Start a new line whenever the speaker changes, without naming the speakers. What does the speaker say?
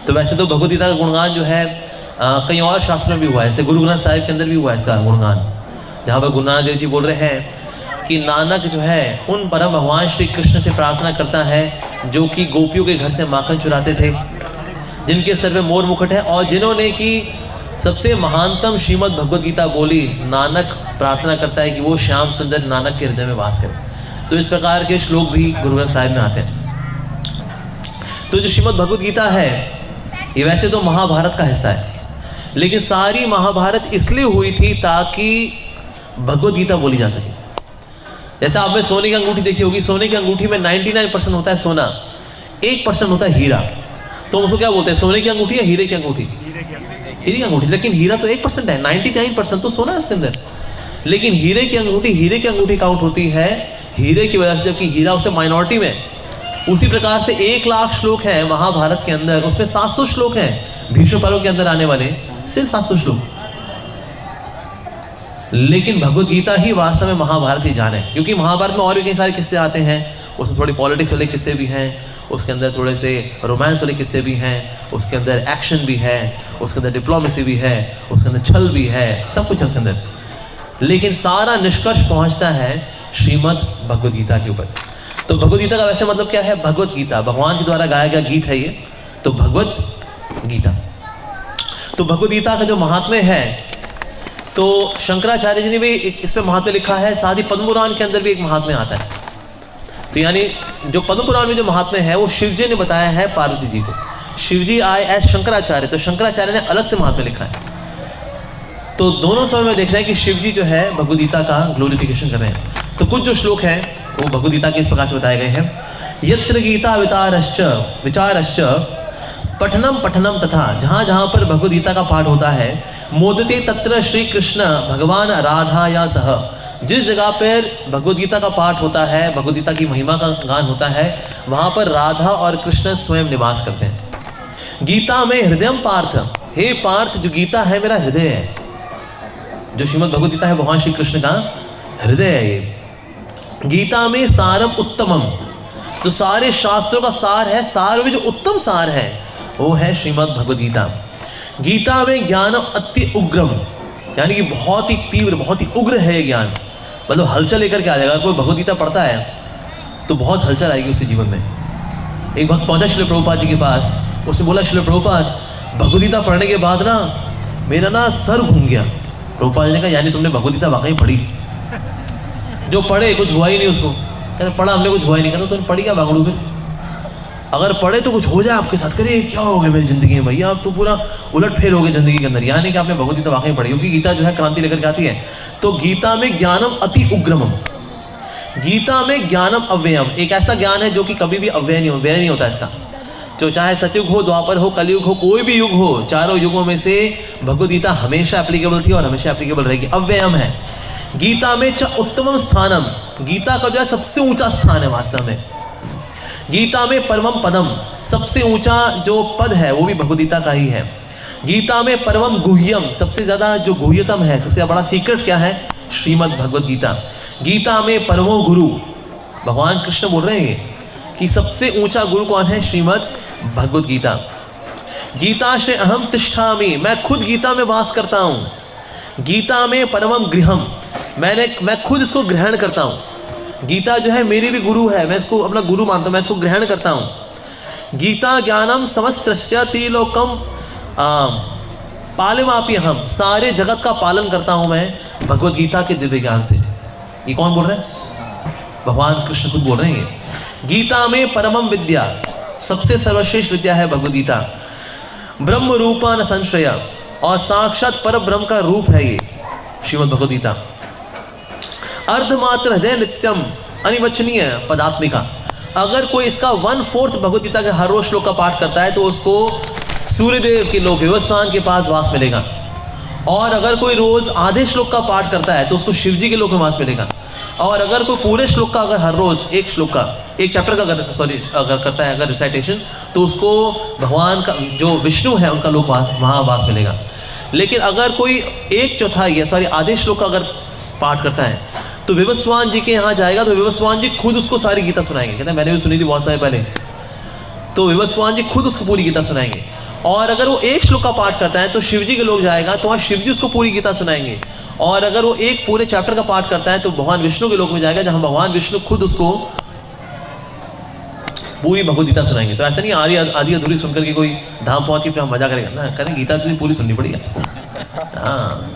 तो वैसे तो भगवद गीता का गुणगान जो है कई और शास्त्रों में भी हुआ है, जैसे गुरु ग्रंथ साहिब के अंदर भी हुआ है इसका गुणगान, जहाँ पर गुरु नानक देव जी बोल रहे हैं कि नानक जो है उन परम भगवान श्री कृष्ण से प्रार्थना करता है जो कि गोपियों के घर से माखन चुराते थे, जिनके सर पे मोर मुकुट है और जिन्होंने कि सबसे महानतम श्रीमद् भगवद गीता बोली। नानक प्रार्थना करता है कि वो श्याम सुंदर नानक के हृदय में वास करे। तो इस प्रकार के श्लोक भी गुरु ग्रंथ साहिब में आते हैं। तो जो श्रीमद् भगवद गीता है ये वैसे तो महाभारत का हिस्सा है, लेकिन सारी महाभारत इसलिए हुई थी ताकि भगवद गीता बोली जा सके। जैसे आपने सोने की अंगूठी देखी होगी, सोने की अंगूठी में 99% होता है सोना, 1% होता है हीरा। तो उसको क्या बोलते हैं, सोने की अंगूठी या हीरे की अंगूठी? हीरे की अंगूठी। लेकिन हीरा तो 1% है, 99% तो सोना है उसके अंदर। लेकिन हीरे की अंगूठी काउंट होती है हीरे की वजह से, जबकि हीरा उससे माइनॉरिटी में। उसी प्रकार से 1 लाख श्लोक हैं महाभारत के अंदर, उसमें 700 श्लोक हैं भीष्म पर्व के अंदर आने वाले, सिर्फ 700 श्लोक। लेकिन भगवद गीता ही वास्तव में महाभारत की जान है, क्योंकि महाभारत में और भी कई सारे किस्से आते हैं, उसमें थोड़ी पॉलिटिक्स वाले किस्से भी हैं, उसके अंदर थोड़े से रोमांस वाले किस्से भी हैं, उसके अंदर एक्शन भी है, उसके अंदर डिप्लोमेसी भी है, उसके अंदर छल भी है, सब कुछ है उसके अंदर। लेकिन सारा निष्कर्ष पहुंचता है श्रीमद् भगवद गीता के ऊपर। तो भगवद गीता का वैसे मतलब क्या है? भगवद गीता, भगवान के द्वारा गाया गया गीत है ये, तो भगवद गीता। तो भगवद गीता का जो महात्म्य है, तो शंकराचार्य जी ने भी इस पे महात्म्य लिखा है, साथ ही पद्म पुराण के अंदर भी एक महात्म्य आता है। तो यानी जो पद्म पुराण में जो महात्म्य है वो शिव जी ने बताया है पार्वती जी को। शिव जी आए एज शंकराचार्य, तो शंकराचार्य ने अलग से महात्म्य लिखा है। तो दोनों समय में देख रहे हैं कि शिव जी जो है भगवद गीता का ग्लोरिफिकेशन कर रहे हैं। तो कुछ जो श्लोक हैं वो भगवद गीता के इस प्रकार से बताए गए हैं। यत्र गीता विचारश्च पठनम पठनम तथा, जहाँ जहाँ पर भगवद गीता का पाठ होता है, मोदते तत्र श्री कृष्ण भगवान राधा या सह, जिस जगह पर भगवद गीता का पाठ होता है, भगवद गीता की महिमा का गान होता है, वहाँ पर राधा और कृष्ण स्वयं निवास करते हैं। गीता में हृदयम पार्थ, हे पार्थ जो गीता है मेरा हृदय है। जो श्रीमद् भगवद गीता है भगवान श्री कृष्ण का हृदय है ये। गीता में सारम उत्तमम, जो सारे शास्त्रों का सार है, सार में जो उत्तम सार है वो है श्रीमद् भगवद गीता। गीता में ज्ञानम अति उग्रम, यानी कि बहुत ही तीव्र, बहुत ही उग्र है ज्ञान, मतलब हलचल लेकर के आ जाएगा। कोई भगवद गीता पढ़ता है तो बहुत हलचल आएगी उसके जीवन में। एक भक्त पहुंचा श्रील प्रभुपाद जी के पास, उसने बोला श्रील प्रभुपाद भगवद गीता पढ़ने के बाद ना मेरा ना सर घूम गया। प्रभुपाद जी ने कहा यानी तुमने भगवद गीता वाकई पढ़ी? जो पढ़े कुछ हुआ ही नहीं उसको। कहते पढ़ा हमने, कुछ हुआ ही नहीं। कहते तुमने पढ़ी क्या बांगड़ू? फिर अगर पढ़े तो कुछ हो जाए आपके साथ। करे क्या हो गया मेरी जिंदगी में भैया, आप तो पूरा उलट फेर हो गए जिंदगी के अंदर। यानी कि आपने भगवद गीता वाकई पढ़ी, क्योंकि गीता जो है क्रांति लेकर के आती है। तो गीता में ज्ञानम अति उग्रमम, गीता में ज्ञानम अव्ययम, एक ऐसा ज्ञान है जो कि कभी भी व्यय नहीं होता इसका। जो चाहे सतयुग हो, द्वापर हो, कलयुग हो, कोई भी युग हो, चारों युगों में से भगवद गीता हमेशा एप्लीकेबल थी और हमेशा एप्लीकेबल रहेगी। अव्ययम है। गीता में च उत्तमम स्थानम, गीता का जो है सबसे ऊंचा स्थान है वास्तव में। गीता में परमम पदम, सबसे ऊंचा जो पद है वो भी भगवद गीता का ही है। गीता में परमम गुह्यम, सबसे ज्यादा जो गुह्यतम है, सबसे बड़ा सीक्रेट क्या है? श्रीमद् भगवद गीता। गीता में परमो गुरु, भगवान कृष्ण बोल रहे हैं कि सबसे ऊंचा गुरु कौन है? श्रीमद् भगवद गीता। गीता से अहम तिष्ठामि, मैं खुद गीता में वास करता हूँ। गीता में परमम गृहम, मैं खुद इसको ग्रहण करता हूँ। गीता जो है मेरी भी गुरु है, मैं इसको अपना गुरु मानता हूँ, मैं इसको ग्रहण करता हूँ। गीता ज्ञानम समस्तस्य त्रिलोकम पालमापि हम, सारे जगत का पालन करता हूँ मैं भगवद गीता के दिव्य ज्ञान से। ये कौन बोल रहा है? भगवान कृष्ण खुद बोल रहे हैं। गीता में परमम विद्या, सबसे सर्वश्रेष्ठ विद्या है भगवद गीता। ब्रह्म रूपा न संशय, और साक्षात पर ब्रह्म का रूप है ये श्रीमद् भगवद गीता। अर्धमात्र हृदय नित्यम अनिवचनीय पदात्मिका, अगर कोई इसका 1/4 भगवद गीता के हर रोज श्लोक का पाठ करता है तो उसको सूर्यदेव के लोक विवस्वान के पास वास मिलेगा। और अगर कोई रोज आधे श्लोक का पाठ करता है तो उसको शिव जी के लोक में वास मिलेगा। और अगर कोई पूरे श्लोक का, अगर हर रोज एक श्लोक का, एक चैप्टर का अगर करता है अगर रिसाइटेशन, तो उसको भगवान का जो विष्णु है उनका लोक वहाँ वास मिलेगा। लेकिन अगर कोई 1/4 आधे श्लोक का अगर पाठ करता है तो विवस्वान जी के यहाँ जाएगा, तो विवस्वान जी खुद उसको सारी गीता सुनाएंगे। कहते हैं मैंने भी सुनी थी बहुत समय पहले, तो विवस्वान जी खुद उसको पूरी गीता सुनाएंगे। और अगर वो एक श्लोक का पाठ करता है तो शिव जी के लोग जाएगा तो वहाँ शिव जी उसको पूरी गीता सुनाएंगे। और अगर वो एक पूरे चैप्टर का पाठ करता है तो भगवान विष्णु के लोक में जाएगा जहाँ भगवान विष्णु खुद उसको पूरी भगवद गीता सुनाएंगे। तो ऐसा नहीं आधी अधूरी सुनकर के कोई धाम पहुंच के फिर हम मजा करेगा ना, करें गीता तो पूरी सुननी पड़ेगी। हाँ